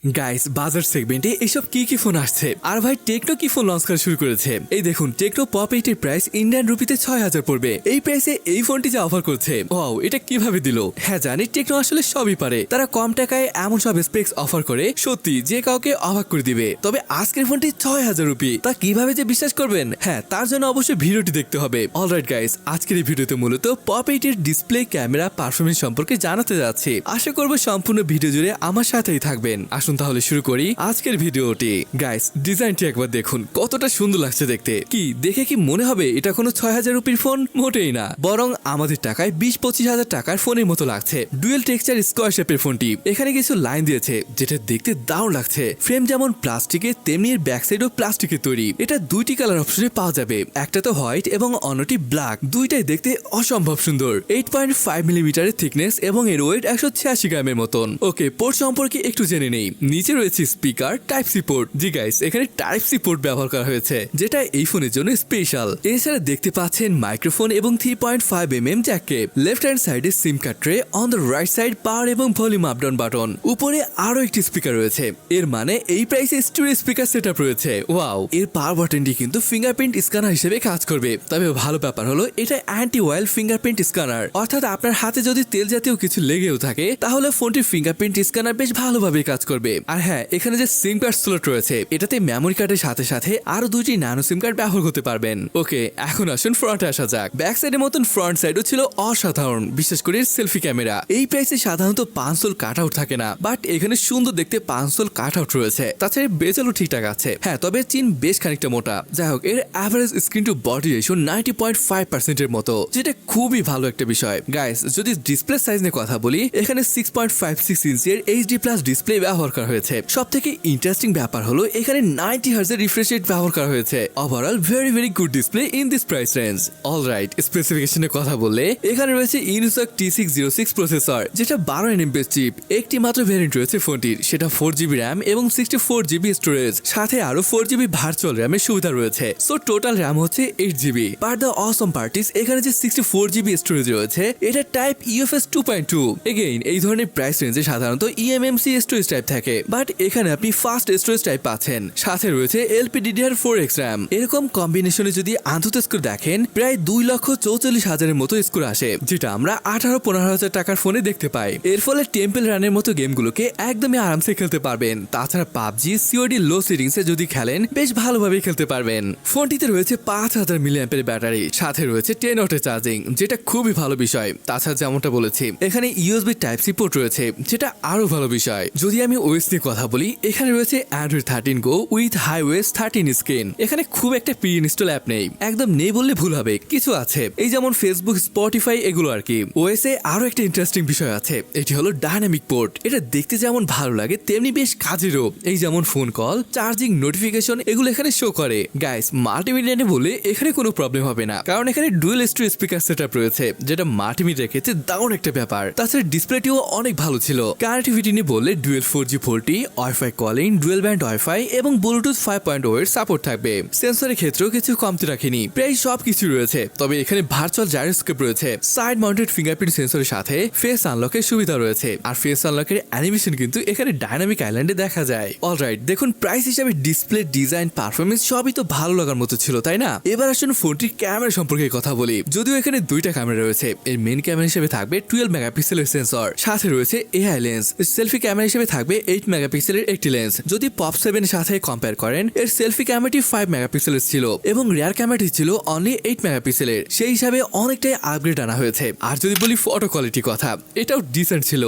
Guys বাজার সেগমেন্টে এসব কি ফোন আসছে আর ভাই টেকনো কি ফোন লঞ্চ করা শুরু করেছে। এই দেখুন টেকনো পপ 8 এর প্রাইস ইন্ডিয়ান রুপিতে 6000 পড়বে। এই প্রাইসে এই ফোনটি যে অফার করছে, ওয়াও এটা কিভাবে দিল। হ্যাঁ জানি টেকনো আসলে সবই পারে, তারা কম টাকায় এমন সব স্পেক্স অফার করে সত্যি যে কাউকে অবাক করে দিবে। তবে আজকের ফোনটি 6000 রুপি, তা কিভাবে যে বিশ্বাস করবেন। হ্যাঁ তার জন্য অবশ্যই ভিডিওটি দেখতে হবে। অলরাইট গাইস, আজকের এই ভিডিওতে মূলত পপ 8 এর ডিসপ্লে, ক্যামেরা, পারফরমেন্স সম্পর্কে জানাতে যাচ্ছি। আশা করব সম্পূর্ণ ভিডিও জুড়ে আমার সাথেই থাকবেন। আসুন তাহলে শুরু করি আজকের ভিডিওটি। গাইস ডিজাইনটি একবার দেখুন, কতটা সুন্দর লাগছে দেখতে। কি দেখে কি মনে হবে এটা কোনো 6000 রুপির ফোন? মোটেই না, বরং আমাদের টাকায় 20-25 হাজার টাকার ফোনের মতো লাগছে। ডুয়েল টেক্সচার স্কোয়ার শেপের ফোনটি, এখানে কিছু লাইন দিয়েছে যেটা দেখতে দারুণ লাগছে। ফ্রেম যেমন প্লাস্টিকের তেমনি এর ব্যাক সাইডও প্লাস্টিকের তৈরি। এটা দুইটি কালার অপশনে পাওয়া যাবে, একটা তো হোয়াইট এবং অন্যটি ব্ল্যাক। দুইটাই দেখতে অসম্ভব সুন্দর। 8.5 মিলিমিটারের থিকনেস এবং এর ওয়েট 186 গ্রামের মতন। ওকে, পোর্ট সম্পর্কে একটু জেনে নেই। নিচে রয়েছে স্পিকার, টাইপ সি পোর্ট। জি গাইস, এখানে টাইপ সি পোর্ট ব্যবহার করা হয়েছে, যেটা এই ফোনের জন্য স্পেশাল। এছাড়া দেখতে পাচ্ছেন মাইক্রোফোন এবং 3.5mm জ্যাককে। লেফট হ্যান্ড সাইডে SIM card tray, on the right side power এবং ভলিউম আপ ডাউন বাটন। উপরে আরো একটি স্পিকার রয়েছে, এর মানে এই প্রাইসে স্টুডিও স্পিকার সেটআপ রয়েছে। ওয়াও, এর পাওয়ার বাটনটি কিন্তু ফিঙ্গারপ্রিন্ট স্ক্যানার হিসেবে কাজ করবে। তবে ভালো ব্যাপার হলো এটা অ্যান্টি ওয়াইল ফিঙ্গারপ্রিন্ট স্ক্যানার, অর্থাৎ আপনার হাতে যদি তেল জাতীয় কিছু লেগেও থাকে তাহলে ফোনটির ফিঙ্গারপ্রিন্ট স্ক্যানার বেশ ভালোভাবে কাজ করবে। আর হ্যাঁ, এখানে যে সিম কার্ড স্লট রয়েছে, এটাতে মেমোরি কার্ডের সাথে সাথে আরো দুইটি ন্যানো সিম কার্ড ব্যবহার করতে পারবেন। ওকে, এখন আসুন ফ্রন্টে আসা যাক। ব্যাক সাইডের মতন ফ্রন্ট সাইডও ছিল অসাধারণ, বিশেষ করে সেলফি ক্যামেরা। এই প্রাইসে সাধারণত পাঁচসোল কাট আউট থাকে না, বাট এখানে সুন্দর দেখতে পাঁচসোল কাট আউট রয়েছে। তাছাড়া বেজেলও ঠিকঠাক আছে। হ্যাঁ, তবে চিন বেশ খানিকটা মোটা। যাই হোক, এর average screen to body ratio 90.5% এর মতো, যেটা খুবই ভালো একটা বিষয়। গাইস, যদি ডিসপ্লে সাইজ নিয়ে কথা বলি, এখানে 6.56 ইঞ্চের এইচডি প্লাস ডিসপ্লে ব্যবহার করা হয়েছে। সব থেকে ইন্টারেস্টিং ব্যাপার হলো এখানে 90 হার্জ এর রিফ্রেশ রেট ব্যবহার করা হয়েছে। Overall very good display in this price range. Alright, স্পেসিফিকেশনের কথা বললে এখানে রয়েছে ইউনিসক T606 প্রসেসর, যেটা 12nm বেস চিপ। একটি মাত্র ভ্যারিয়েন্ট রয়েছে ফোনটির, সেটা 4GB র্যাম এবং 64GB স্টোরেজ, সাথে আরো 4GB ভার্চুয়াল র্যামের সুবিধা রয়েছে। সো টোটাল র্যাম হচ্ছে 8GB। But the Assam part is এখানে যে 64GB স্টোরেজ রয়েছে, এটা টাইপ UFS 2.2। এগেইন এই ধরনের প্রাইস রেঞ্জে সাধারণত eMMC স্টোরেজ টাইপ থাকে, বাট এখানে আপনি ফাস্ট স্টোরেজ টাইপ পাচ্ছেন। সাথে রয়েছে LPDDR4X র্যাম। এরকম কম্বিনেশনে যদি আন্তত স্কোর দেখেন, প্রায় 2,44,000 মতো স্কোর আসে, যেটা আমরা 18-15 হাজার টাকার ফোনে দেখতে পাই। এর ফলে টেম্পল রানের মতো গেমগুলোকে একদমই আরামসে খেলতে পারবেন। তাছাড়া পাবজি, COD লো সেটিংসে যদি খেলেন, বেশ ভালোভাবে খেলতে পারবেন। ফোনটিতে রয়েছে 5000 মিলিঅ্যাম্পের ব্যাটারি, সাথে রয়েছে 10 ওয়াটের চার্জিং, যেটা খুবই ভালো বিষয়। তাছাড়া যেমনটা বলেছি, এখানে USB টাইপ সি পোর্ট রয়েছে, যেটা আরো ভালো বিষয়। যদি আমি ওএস নিয়ে কথা বলি, এখানে রয়েছে Android 13 Go with iOS 13 screen. এখানে খুব একটা প্রি ইনস্টল অ্যাপ নেই, একদম নেই বললে ভুল হবে। কিছু আছে, এই যেমন ফেসবুক, স্পটিফাই, এগুলো আর কি। ওএস এ আরো একটা ইন্টারেস্টিং বিষয় আছে, এটি হলো ডাইনামিক পোর্ট। এটা দেখতে যেমন ভালো লাগে তেমনি বেশ কাজেরও। এই যেমন ফোন কল, চার্জিং, নোটিফিকেশন, এগুলো এখানে শো করে। গাইস, মাল্টিমিডিয়া বলে এখানে কোনো প্রবলেম হবে না, কারণ এখানে ডুয়েল স্টোরেজ স্পিকার সেটআপ রয়েছে, যেটা মাল্টিমিডিয়া ক্ষেত্রে দারুণ একটা ব্যাপার। তাছাড়া ডিসপ্লেটিও অনেক ভালো ছিল। কানেক্টিভিটি নিয়ে বললে dual 4G 4T, wifi calling, dual band wifi এবং ব্লুটুথ 5.0 এর সাপোর্ট থাকবে। সেন্সরের ক্ষেত্রেও কিছু কমতি রাখেনি, প্রায় সবকিছু রয়েছে। তবে এখানে ভার্চুয়াল জাইরোস্কোপ রয়েছে, সাইড মাউন্টেড ফিঙ্গারপ্রিন্ট সেন্সরের সাথে ফেস আনলকের সুবিধা রয়েছে। আর ফেস আনলকের অ্যানিমেশন কিন্তু এখানে ডাইনামিক আইল্যান্ডে দেখা যায়। অলরাইট, দেখুন প্রাইস হিসাবে ডিসপ্লে, ডিজাইন, পারফরমেন্স সবই তো ভালো লাগার মতো ছিল, তাই না? এবার আসুন ফোনটির ক্যামেরা সম্পর্কে কথা বলি। যদিও এখানে দুইটা ক্যামেরা রয়েছে, এর মেইন ক্যামেরা হিসেবে থাকবে 12 মেগাপিক্সেলের সেন্সর, সাথে রয়েছে AI লেন্স। সেলফি ক্যামেরা হিসেবে থাকবে 8 মেগাপিক্সেলের একটি লেন্স। যদি পপ 7 এর সাথে কম্পেয়ার করেন, এর সেলফি ক্যামেরাটি 5 মেগাপিক্সেলের ছিল এবং রিয়ার ক্যামেরাটি ছিল অনলি 8 মেগাপিক্সেলের। সেই হিসাবে অনেকটাই আপগ্রেড আনা হয়েছে। আর যদি বলি ফটো কোয়ালিটি কথা, এটাও ডিসেন্ট ছিল।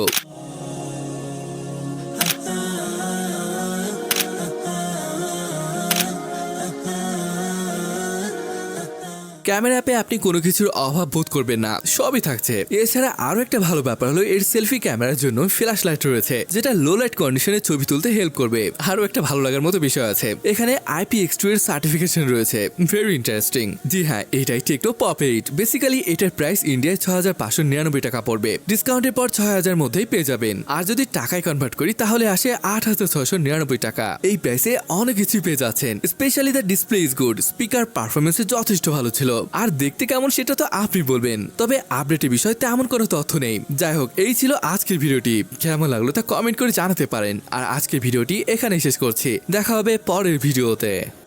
ক্যামেরা অ্যাপে আপনি কোনো কিছুর অভাব বোধ করবেন না, সবই থাকছে। এছাড়া আরো একটা ভালো ব্যাপার হলো এর সেলফি ক্যামেরার জন্য ফ্ল্যাশ লাইট রয়েছে, যেটা লো লাইট কন্ডিশনে ছবি তুলতে হেল্প করবে। আরো একটা ভালো লাগার মতো বিষয় আছে, এখানে IPX2 এর সার্টিফিকেশন রয়েছে, ভেরি ইন্টারেস্টিং। জি হ্যাঁ, এটাই টেকনো পপ 8। বেসিক্যালি এটার প্রাইস ইন্ডিয়ায় 6599 টাকা পড়বে। ডিসকাউন্টের পর 6000 মধ্যেই পেয়ে যাবেন। আর যদি টাকায় কনভার্ট করি তাহলে আসে 8699 টাকা। এই প্রাইসে অনেক কিছুই পেয়ে যাচ্ছেন। Specially the display is good, speaker performance যথেষ্ট ভালো ছিল। আর দেখতে কেমন সেটা তো আপনি বলবেন। তবে আপডেটের বিষয়ে তেমন কোনো তথ্য নেই। যাই হোক, এই ছিল আজকের ভিডিওটি। কেমন লাগলো তা কমেন্ট করে জানাতে পারেন। আর আজকের ভিডিওটি এখানেই শেষ করছি। দেখা হবে পরের ভিডিওতে।